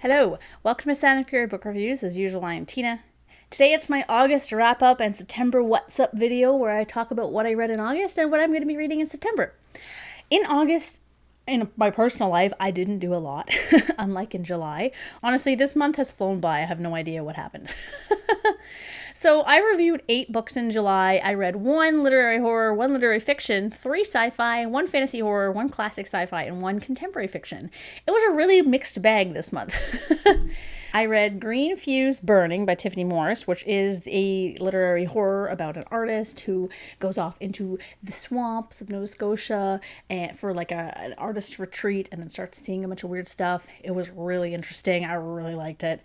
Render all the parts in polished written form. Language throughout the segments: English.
Hello, welcome to Silent Period Book Reviews. As usual, I am Tina. Today it's my August wrap-up and September What's Up video where I talk about what I read in August and what I'm going to be reading in September. In August, in my personal life, I didn't do a lot, unlike in July. Honestly, this month has flown by. I have no idea what happened. So I reviewed 8 books in July. I read 1 literary horror, 1 literary fiction, 3 sci-fi, 1 fantasy horror, 1 classic sci-fi, and 1 contemporary fiction. It was a really mixed bag this month. I read Green Fuse Burning by Tiffany Morris, which is a literary horror about an artist who goes off into the swamps of Nova Scotia and for like an artist retreat and then starts seeing a bunch of weird stuff. It was really interesting. I really liked it.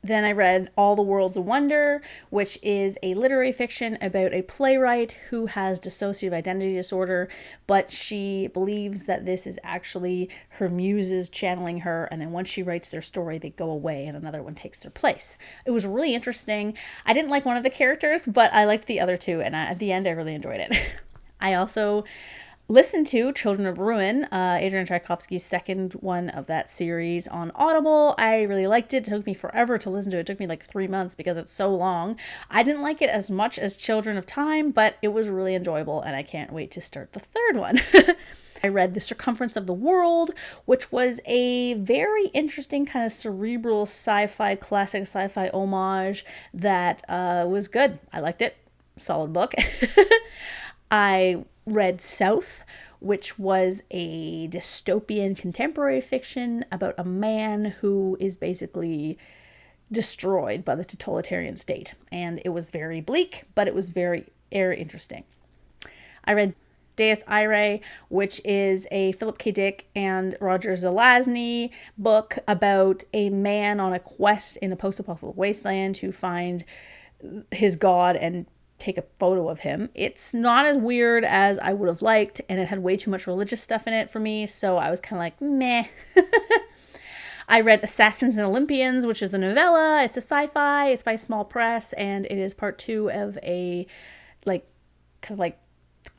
Then I read All the Worlds of Wonder, which is a literary fiction about a playwright who has dissociative identity disorder, but she believes that this is actually her muses channeling her, and then once she writes their story, they go away and another one takes their place. It was really interesting. I didn't like one of the characters, but I liked the other two, and at the end, I really enjoyed it. I also listened to Children of Ruin, Adrian Tchaikovsky's second one of that series on Audible. I really liked it. It took me forever to listen to it. It took me like 3 months because it's so long. I didn't like it as much as Children of Time, but it was really enjoyable and I can't wait to start the third one. I read The Circumference of the World, which was a very interesting kind of cerebral sci-fi, classic sci-fi homage that was good. I liked it. Solid book. I read South, which was a dystopian contemporary fiction about a man who is basically destroyed by the totalitarian state. And it was very bleak, but it was very interesting. I read Deus Irae, which is a Philip K. Dick and Roger Zelazny book about a man on a quest in a post-apocalyptic wasteland to find his god and take a photo of him. It's not as weird as I would have liked, and it had way too much religious stuff in it for me, so I was kind of like, meh. I read Assassins and Olympians, which is a novella. It's a sci-fi. It's by Small Press, and it is part 2 of a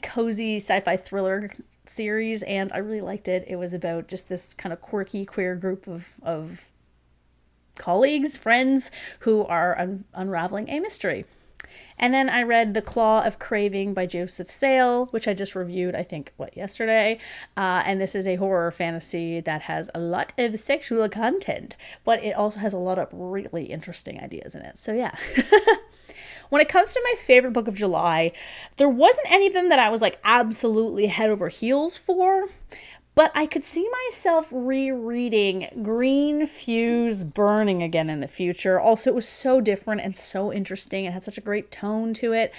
cozy sci-fi thriller series, and I really liked it. It was about just this kind of quirky queer group of colleagues, friends, who are unraveling a mystery. And then I read The Claw of Craving by Joseph Sale, which I just reviewed, I think, yesterday. And this is a horror fantasy that has a lot of sexual content, but it also has a lot of really interesting ideas in it. So yeah. When it comes to my favorite book of July, there wasn't any of them that I was like absolutely head over heels for. But I could see myself rereading Green Fuse Burning again in the future. Also, it was so different and so interesting. It had such a great tone to it.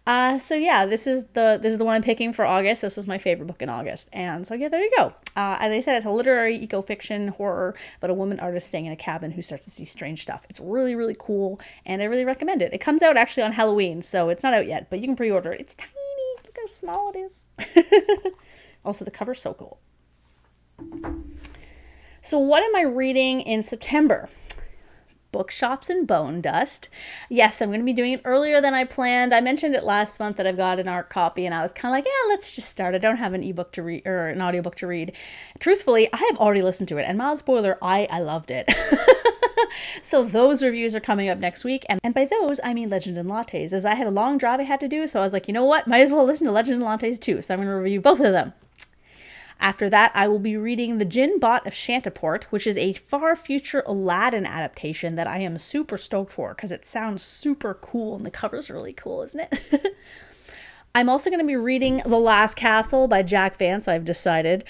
So yeah, this is the one I'm picking for August. This was my favorite book in August. And so yeah, there you go. As I said, it's a literary eco-fiction horror about a woman artist staying in a cabin who starts to see strange stuff. It's really, really cool, and I really recommend it. It comes out actually on Halloween, so it's not out yet, but you can pre-order it. It's tiny. Look how small it is. Also, the cover's so cool. So what am I reading in September? Bookshops and Bone Dust. Yes, I'm going to be doing it earlier than I planned. I mentioned it last month that I've got an art copy, and I was kind of like, yeah, let's just start. I don't have an ebook to read or an audiobook to read. Truthfully, I have already listened to it, and mild spoiler, I loved it. So those reviews are coming up next week, and by those, I mean Legends and Lattes, as I had a long drive I had to do, so I was like, you know what, might as well listen to Legends and Lattes too, so I'm going to review both of them. After that, I will be reading The Djinn Bot of Shantiport, which is a far future Aladdin adaptation that I am super stoked for because it sounds super cool and the cover's really cool, isn't it? I'm also going to be reading The Last Castle by Jack Vance, I've decided,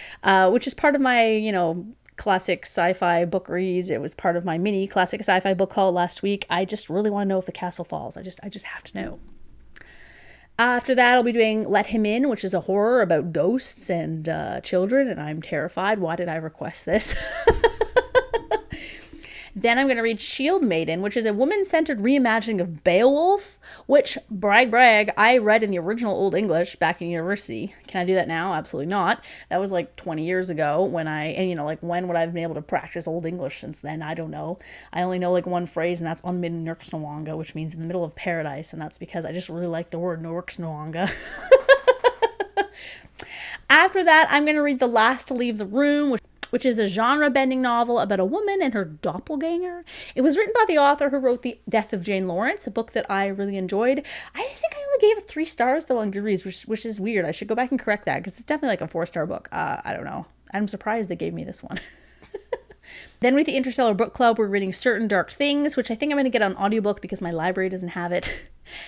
which is part of my, classic sci-fi book reads. It was part of my mini classic sci-fi book haul last week. I just really want to know if the castle falls. I just have to know. After that, I'll be doing Let Him In, which is a horror about ghosts and children, and I'm terrified. Why did I request this? Then I'm going to read Shield Maiden, which is a woman-centered reimagining of Beowulf, which, brag, I read in the original Old English back in university. Can I do that now? Absolutely not. That was like 20 years ago when when would I have been able to practice Old English since then? I don't know. I only know like one phrase, and that's on mid Nurksnawanga, which means in the middle of paradise, and that's because I just really like the word Nurksnawanga. After that, I'm going to read The Last to Leave the Room, which is a genre-bending novel about a woman and her doppelganger. It was written by the author who wrote The Death of Jane Lawrence, a book that I really enjoyed. I think I only gave it 3 stars though on Goodreads, which is weird. I should go back and correct that because it's definitely like a 4-star book. I don't know. I'm surprised they gave me this one. Then with the Interstellar Book Club, we're reading Certain Dark Things, which I think I'm going to get on audiobook because my library doesn't have it.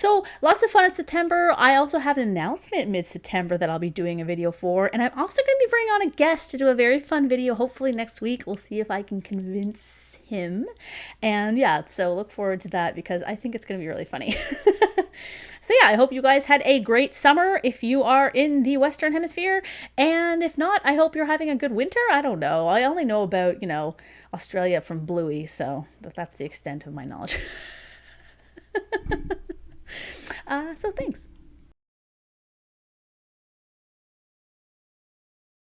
So lots of fun in September. I also have an announcement mid-September that I'll be doing a video for, and I'm also going to be bringing on a guest to do a very fun video, hopefully next week. We'll see if I can convince him. And yeah, so look forward to that because I think it's going to be really funny. So yeah, I hope you guys had a great summer if you are in the Western Hemisphere. And if not, I hope you're having a good winter. I don't know. I only know about, Australia from Bluey, so that's the extent of my knowledge. So thanks.